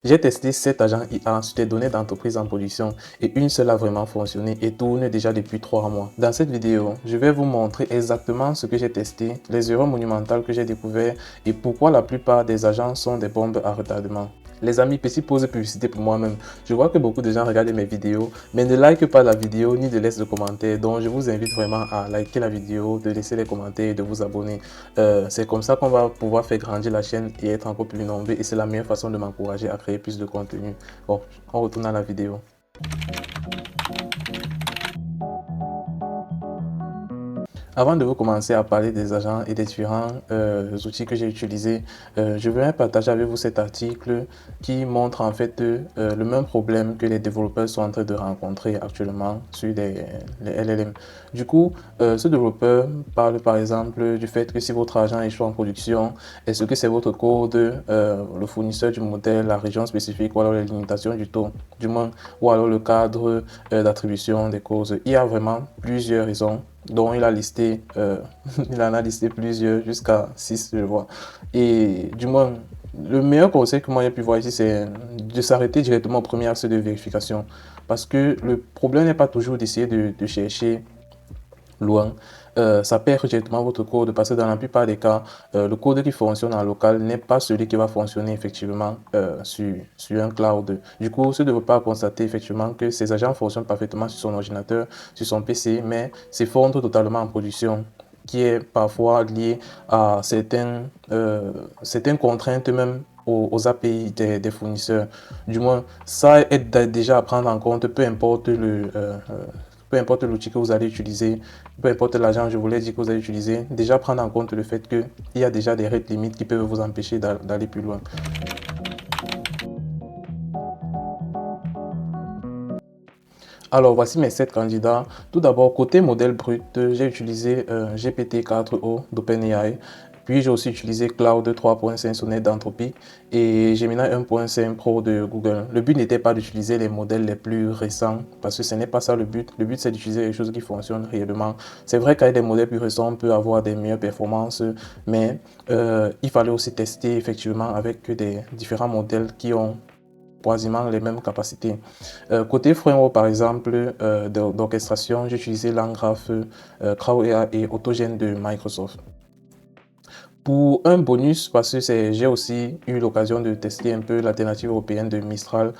J'ai testé 7 agents IA sur des données d'entreprise en production et une seule a vraiment fonctionné et tourne déjà depuis 3 mois. Dans cette vidéo, je vais vous montrer exactement ce que j'ai testé, les erreurs monumentales que j'ai découvertes et pourquoi la plupart des agents sont des bombes à retardement. Les amis, petite pause publicité pour moi-même. Je vois que beaucoup de gens regardent mes vidéos, mais ne like pas la vidéo ni ne laisse de commentaires. Donc, je vous invite vraiment à liker la vidéo, de laisser les commentaires et de vous abonner. C'est comme ça qu'on va pouvoir faire grandir la chaîne et être encore plus nombreux. Et c'est la meilleure façon de m'encourager à créer plus de contenu. Bon, on retourne à la vidéo. Avant de vous commencer à parler des agents et des différents outils que j'ai utilisés, je vais partager avec vous cet article qui montre en fait le même problème que les développeurs sont en train de rencontrer actuellement sur les LLM. Du coup, ce développeur parle par exemple du fait que si votre agent échoue en production, est-ce que c'est votre code, le fournisseur du modèle, la région spécifique ou alors les limitations du taux, du moins, ou alors le cadre d'attribution des causes. Il y a vraiment plusieurs raisons dont il a listé, il en a listé plusieurs, jusqu'à 6, je vois. Et du moins, le meilleur conseil que moi j'ai pu voir ici, c'est de s'arrêter directement au premier axe de vérification. Parce que le problème n'est pas toujours d'essayer de chercher loin. Ça perd directement votre code parce que dans la plupart des cas, le code qui fonctionne en local n'est pas celui qui va fonctionner effectivement sur un cloud. Du coup, ce développeur a constaté effectivement que ces agents fonctionnent parfaitement sur son ordinateur, sur son PC, mais s'effondrent totalement en production, qui est parfois lié à certaines contraintes même aux API des fournisseurs. Du moins, ça aide déjà à prendre en compte, peu importe l'outil que vous allez utiliser, peu importe l'agent, je vous l'ai dit, que vous allez utiliser, déjà prendre en compte le fait qu'il y a déjà des rate limites qui peuvent vous empêcher d'aller plus loin. Alors, voici mes 7 candidats. Tout d'abord, côté modèle brut, j'ai utilisé GPT-4o d'OpenAI. Puis, j'ai aussi utilisé Cloud 3.5 Sonnet d'Anthropic et Gemini 1.5 Pro de Google. Le but n'était pas d'utiliser les modèles les plus récents parce que ce n'est pas ça le but. Le but, c'est d'utiliser les choses qui fonctionnent réellement. C'est vrai qu'avec des modèles plus récents, on peut avoir des meilleures performances, mais il fallait aussi tester effectivement avec des différents modèles qui ont quasiment les mêmes capacités. Côté framework, par exemple, d'orchestration, j'ai utilisé LangGraph, CrowdAI et Autogène de Microsoft. Pour un bonus, parce que j'ai aussi eu l'occasion de tester un peu l'alternative européenne de Mistral,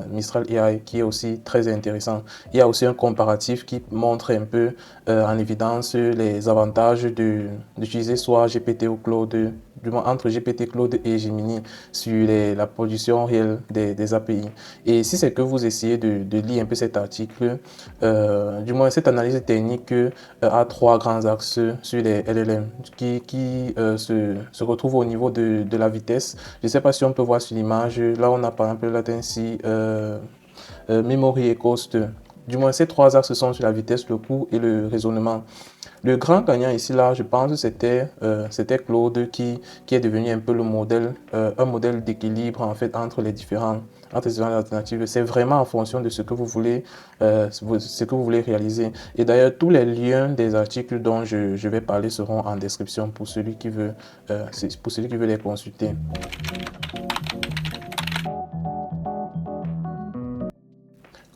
Mistral AI, qui est aussi très intéressant. Il y a aussi un comparatif qui montre un peu en évidence les avantages d'utiliser soit GPT ou Claude, du moins entre GPT, Claude et Gemini sur la production réelle des API. Et si c'est que vous essayez de lire un peu cet article, du moins cette analyse technique a 3 grands axes sur les LLM qui se retrouvent au niveau de la vitesse. Je ne sais pas si on peut voir sur l'image. Là, on a par exemple latency, memory et cost. Du moins, ces 3 axes sont sur la vitesse, le coût et le raisonnement. Le grand gagnant ici, là, je pense, c'était Claude qui est devenu un peu le modèle, un modèle d'équilibre en fait entre les différentes alternatives. C'est vraiment en fonction de ce que vous voulez, ce que vous voulez réaliser. Et d'ailleurs, tous les liens des articles dont je vais parler seront en description pour celui qui veut les consulter.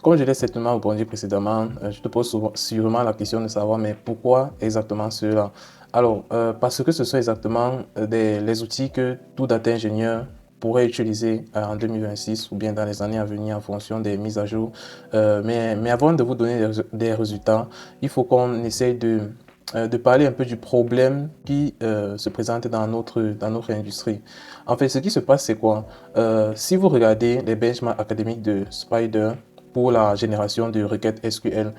Comme je l'ai certainement répondu précédemment, je te pose sûrement la question de savoir, mais pourquoi exactement cela? Alors, parce que ce sont exactement les outils que tout data ingénieur pourrait utiliser en 2026 ou bien dans les années à venir en fonction des mises à jour. Mais avant de vous donner des résultats, il faut qu'on essaye de parler un peu du problème qui se présente dans notre industrie. En fait, ce qui se passe, c'est quoi? Si vous regardez les benchmarks académiques de Spider, pour la génération de requêtes SQL,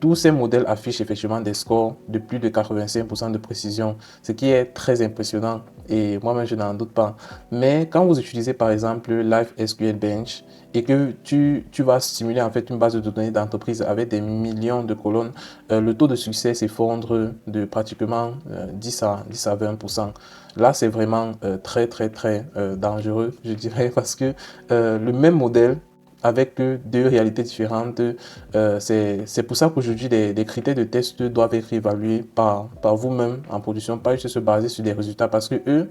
tous ces modèles affichent effectivement des scores de plus de 85% de précision, ce qui est très impressionnant et moi-même je n'en doute pas. Mais quand vous utilisez par exemple Live SQL Bench et que tu vas stimuler en fait une base de données d'entreprise avec des millions de colonnes, le taux de succès s'effondre de pratiquement 10 à 20%. Là, c'est vraiment très dangereux, je dirais, parce que le même modèle avec deux réalités différentes. C'est pour ça qu'aujourd'hui, les critères de test doivent être évalués par vous-même en production, pas juste se baser sur des résultats parce que eux,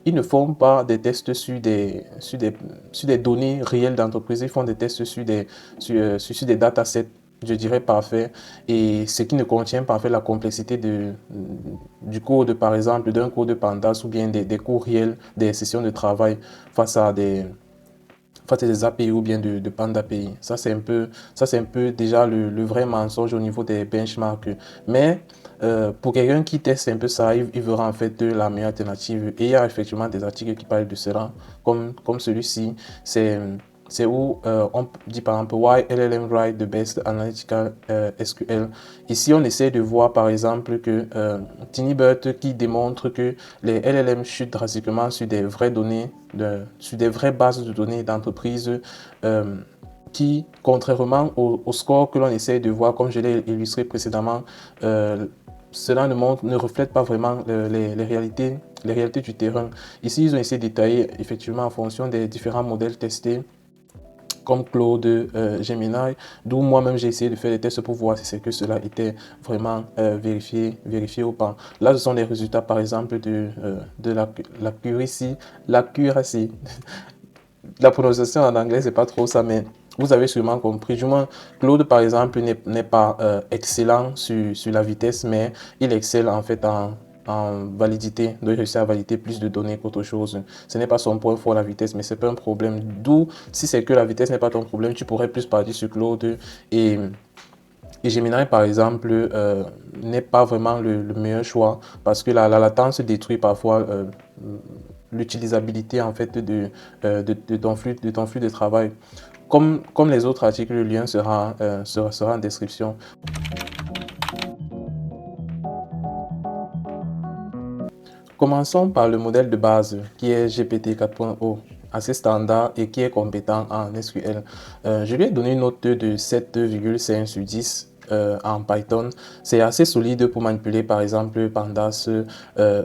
Ils ne font pas des tests sur des données réelles d'entreprise, ils font des tests sur des datasets, je dirais parfaits, et ce qui ne contient pas en fait la complexité du code, par exemple, d'un code Pandas ou bien des cours réels, des sessions de travail face à des API ou bien de Panda API. Ça, c'est un peu déjà le vrai mensonge au niveau des benchmarks. Mais pour quelqu'un qui teste un peu ça, il verra en fait la meilleure alternative. Et il y a effectivement des articles qui parlent de cela, comme celui-ci. C'est où on dit par exemple Why LLM write the best analytical SQL. Ici, on essaie de voir par exemple que TinyBert qui démontre que les LLM chutent drastiquement sur des vraies données, sur des vraies bases de données d'entreprise qui, contrairement au score que l'on essaie de voir, comme je l'ai illustré précédemment, cela ne reflète pas vraiment les réalités du terrain. Ici, ils ont essayé de détailler effectivement en fonction des différents modèles testés comme Claude, Gemini, d'où moi-même j'ai essayé de faire des tests pour voir si c'est que cela était vraiment vérifié ou pas. Là, ce sont les résultats, par exemple, de l'accuracy. La prononciation en anglais, c'est pas trop ça, mais vous avez sûrement compris. Du moins, Claude, par exemple, n'est pas excellent sur la vitesse, mais il excelle en fait en validité, de réussir à valider plus de données qu'autre chose. Ce n'est pas son point fort la vitesse, mais c'est pas un problème. D'où, si c'est que la vitesse n'est pas ton problème, tu pourrais plus partir sur Claude et Gemini, par exemple, n'est pas vraiment le meilleur choix parce que la latence détruit parfois l'utilisabilité en fait de ton flux de travail. Comme les autres articles, le lien sera en description. Commençons par le modèle de base qui est GPT 4.0, assez standard et qui est compétent en SQL. Je lui ai donné une note de 7,5 sur 10 en Python. C'est assez solide pour manipuler par exemple Pandas.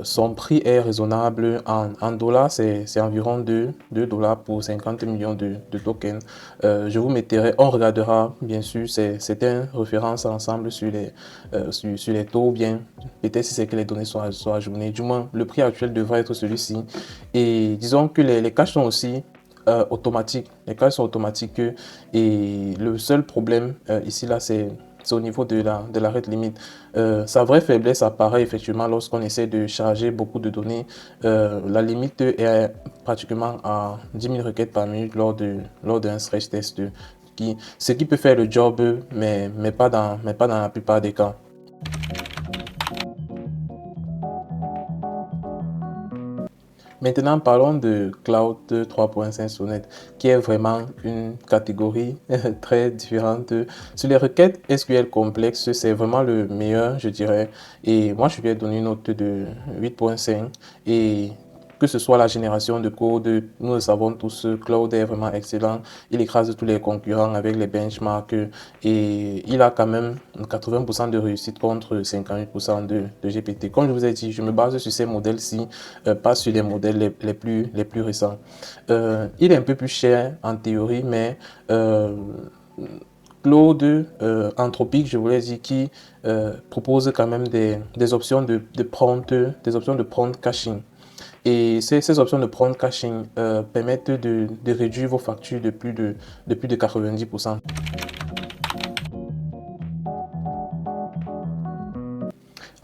Son prix est raisonnable en dollars, c'est environ 2 dollars pour 50 millions de tokens. Je vous mettrai, on regardera bien sûr certaines références ensemble sur les taux, bien peut-être si c'est que les données sont ajournées. Du moins, le prix actuel devrait être celui-ci. Et disons que les caches sont aussi automatiques. Les caches sont automatiques et le seul problème ici, là, c'est au niveau de la rate limite. Sa vraie faiblesse apparaît effectivement lorsqu'on essaie de charger beaucoup de données. La limite est pratiquement à 10 000 requêtes par minute lors d'un stretch test, ce qui peut faire le job, mais pas dans la plupart des cas. Maintenant, parlons de Cloud 3.5 Sonnet, qui est vraiment une catégorie très différente. Sur les requêtes SQL complexes, c'est vraiment le meilleur, je dirais. Et moi, je lui ai donné une note de 8.5. Et que ce soit la génération de code, nous le savons tous, Cloud est vraiment excellent. Il écrase tous les concurrents avec les benchmarks et il a quand même 80% de réussite contre 58% de GPT. Comme je vous ai dit, je me base sur ces modèles-ci, pas sur les modèles les plus récents. Il est un peu plus cher en théorie, mais Claude Anthropic, je vous l'ai dit, qui propose quand même des options de prompt, des options de prompt caching. Et ces options de prompt caching permettent de réduire vos factures de plus de 90%.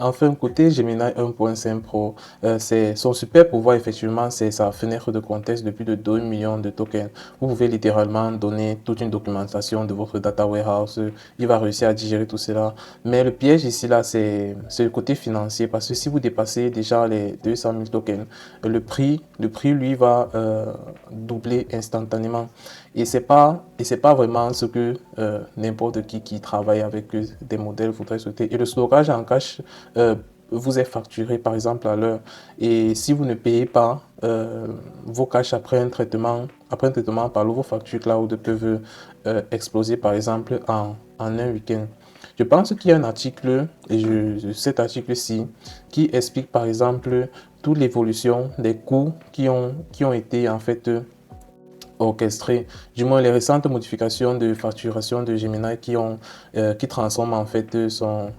Enfin, côté Gemini 1.5 Pro, son super pouvoir, effectivement, c'est sa fenêtre de contexte de plus de 2 millions de tokens. Vous pouvez littéralement donner toute une documentation de votre data warehouse. Il va réussir à digérer tout cela. Mais le piège ici, là, c'est le côté financier. Parce que si vous dépassez déjà les 200 000 tokens, le prix, lui, va doubler instantanément. Et c'est pas vraiment ce que n'importe qui travaille avec des modèles voudrait souhaiter. Et le stockage en cache vous est facturé par exemple à l'heure. Et si vous ne payez pas vos caches après un traitement par l'eau, vos factures cloud peuvent exploser par exemple en un week-end. Je pense qu'il y a un article, cet article-ci, qui explique par exemple toute l'évolution des coûts qui ont été en fait orchestré. Du moins, les récentes modifications de facturation de Gemini qui transforment en fait son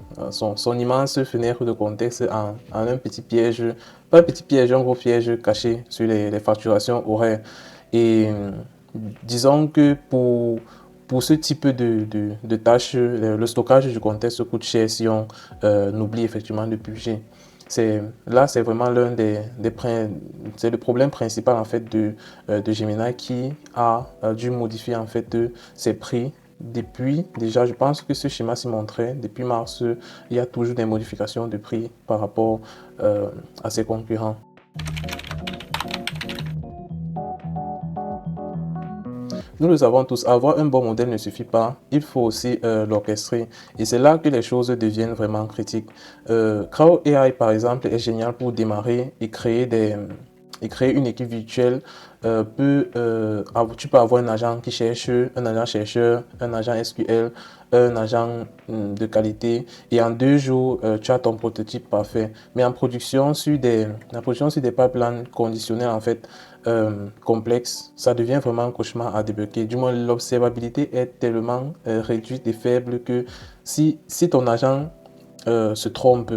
immense fenêtre de contexte en un petit piège, pas un petit piège, un gros piège caché sur les facturations horaires. Et disons que pour ce type de tâches, le stockage du contexte coûte cher si on oublie effectivement de purger. C'est vraiment c'est le problème principal en fait de Gemini qui a dû modifier en fait ses prix depuis. Déjà, je pense que ce schéma s'y montrait depuis mars. Il y a toujours des modifications de prix par rapport à ses concurrents. Nous le savons tous, avoir un bon modèle ne suffit pas, il faut aussi l'orchestrer. Et c'est là que les choses deviennent vraiment critiques. Crowd AI, par exemple, est génial pour démarrer et créer une équipe virtuelle. Tu peux avoir un agent qui cherche, un agent chercheur, un agent SQL, un agent de qualité, et en 2 jours, tu as ton prototype parfait. Mais en production sur des pipelines conditionnels, en fait, complexe, ça devient vraiment un cauchemar à débloquer. Du moins, l'observabilité est tellement réduite et faible que si ton agent se trompe,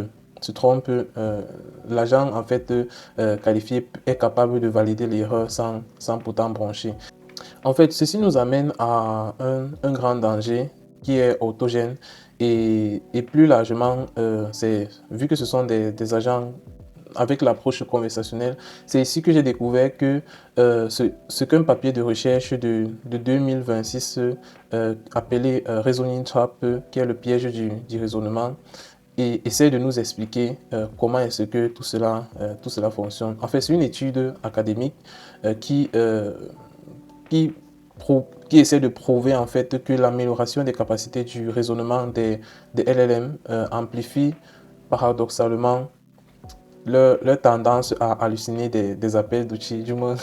l'agent en fait qualifié est capable de valider l'erreur sans pourtant broncher. En fait, ceci nous amène à un grand danger qui est autogène et plus largement, vu que ce sont des agents avec l'approche conversationnelle, c'est ici que j'ai découvert que ce qu'un papier de recherche de 2026 appelé Reasoning Trap, qui est le piège du raisonnement, et essaie de nous expliquer comment est-ce que tout cela fonctionne. En fait, c'est une étude académique qui, qui, qui essaie de prouver en fait que l'amélioration des capacités du raisonnement des LLM amplifie paradoxalement leur tendance à halluciner des appels d'outils. Du moins,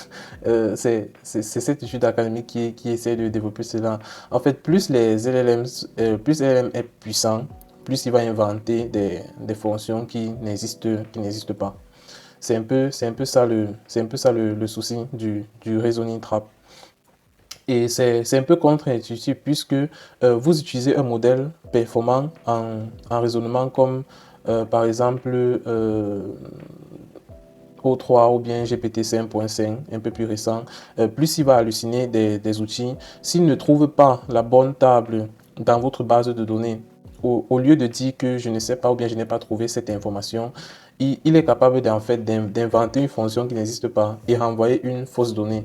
c'est cette étude académique qui essaie de développer cela. En fait, plus plus LLM est puissant, plus il va inventer des fonctions qui n'existent pas. C'est un peu ça le souci du reasoning trap. Et c'est un peu contre-intuitif puisque vous utilisez un modèle performant en raisonnement comme par exemple O3 ou bien GPT 5.5, un peu plus récent. Plus il va halluciner des outils, s'il ne trouve pas la bonne table dans votre base de données, au lieu de dire que je ne sais pas ou bien je n'ai pas trouvé cette information, il est capable d'inventer une fonction qui n'existe pas et renvoyer une fausse donnée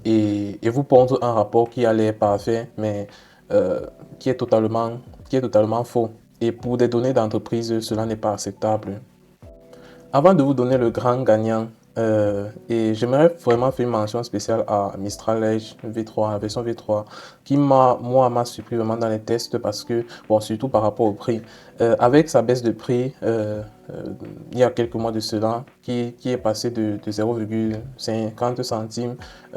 et vous pondre un rapport qui a l'air parfait, mais euh, qui est totalement faux. Et pour des données d'entreprise, cela n'est pas acceptable. Avant de vous donner le grand gagnant, et j'aimerais vraiment faire une mention spéciale à Mistral Edge V3, la version V3, qui m'a surpris vraiment dans les tests parce que, bon, surtout par rapport au prix. Avec sa baisse de prix, il y a quelques mois de cela, qui est passé de 0,50 centimes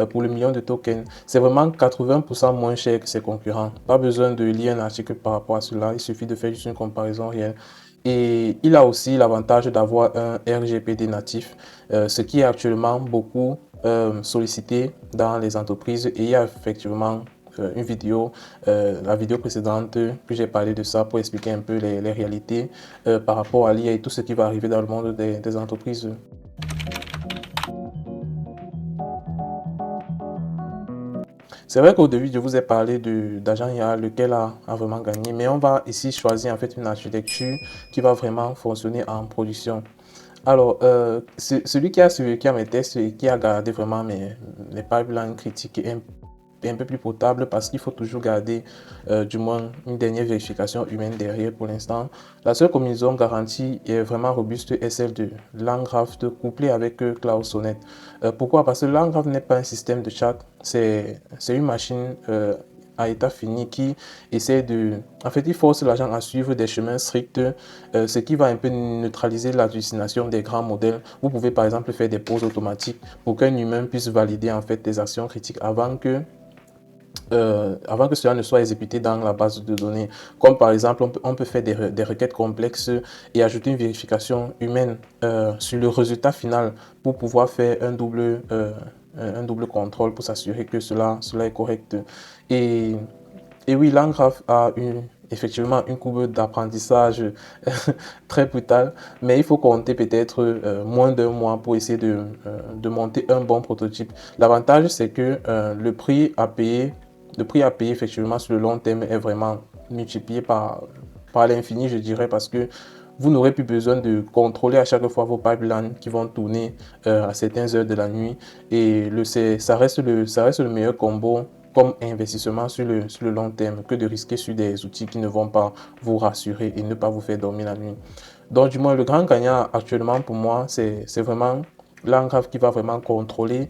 pour le million de tokens. C'est vraiment 80% moins cher que ses concurrents. Pas besoin de lire un article par rapport à cela, il suffit de faire juste une comparaison réelle. Et il a aussi l'avantage d'avoir un RGPD natif, ce qui est actuellement beaucoup sollicité dans les entreprises. Et il y a effectivement une vidéo, la vidéo précédente, que j'ai parlé de ça pour expliquer un peu les réalités par rapport à l'IA et tout ce qui va arriver dans le monde des entreprises. C'est vrai qu'au début, je vous ai parlé d'agent IA, lequel a vraiment gagné, mais on va ici choisir en fait une architecture qui va vraiment fonctionner en production. Alors, celui qui a survécu à mes tests et qui a gardé vraiment les pipelines critiques et un peu plus potable parce qu'il faut toujours garder du moins une dernière vérification humaine derrière pour l'instant. La seule combinaison garantie et vraiment robuste est celle de LangGraph couplée avec Cloud Sonnet. Pourquoi? Parce que LangGraph n'est pas un système de chat, c'est une machine à état fini qui essaie En fait, il force l'agent à suivre des chemins stricts, ce qui va un peu neutraliser l'hallucination des grands modèles. Vous pouvez par exemple faire des pauses automatiques pour qu'un humain puisse valider en fait des actions critiques avant que cela ne soit exécuté dans la base de données. Comme par exemple, on peut faire des requêtes complexes et ajouter une vérification humaine sur le résultat final pour pouvoir faire un double contrôle pour s'assurer que cela est correct. Et, et oui, l'Angraph a effectivement une courbe d'apprentissage très brutale, mais il faut compter peut-être moins d'un mois pour essayer de monter un bon prototype. L'avantage, c'est que le prix à payer effectivement sur le long terme est vraiment multiplié par l'infini, je dirais, parce que vous n'aurez plus besoin de contrôler à chaque fois vos pipelines qui vont tourner à certaines heures de la nuit. Et ça reste le meilleur combo comme investissement sur le long terme que de risquer sur des outils qui ne vont pas vous rassurer et ne pas vous faire dormir la nuit. Donc, du moins, le grand gagnant actuellement pour moi, c'est vraiment l'Angraph qui va vraiment contrôler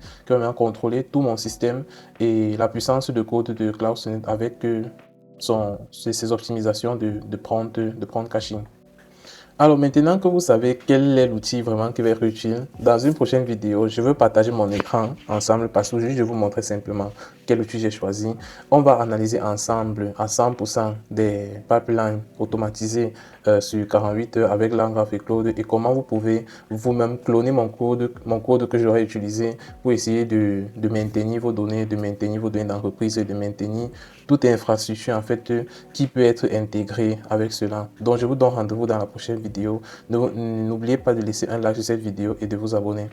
tout mon système et la puissance de code de CloudSonnet avec ses optimisations de prompt caching. Alors maintenant que vous savez quel est l'outil vraiment qui va être utile, dans une prochaine vidéo, je veux partager mon écran ensemble parce que je vais vous montrer simplement quel outil j'ai choisi. On va analyser ensemble à 100% des pipelines automatisés sur 48 heures avec l'Angraph et Claude et comment vous pouvez vous-même cloner mon code que j'aurais utilisé pour essayer de maintenir vos données, d'entreprise et de maintenir toute infrastructure en fait qui peut être intégrée avec cela. Donc je vous donne rendez-vous dans la prochaine vidéo. N'oubliez pas de laisser un like sur cette vidéo et de vous abonner.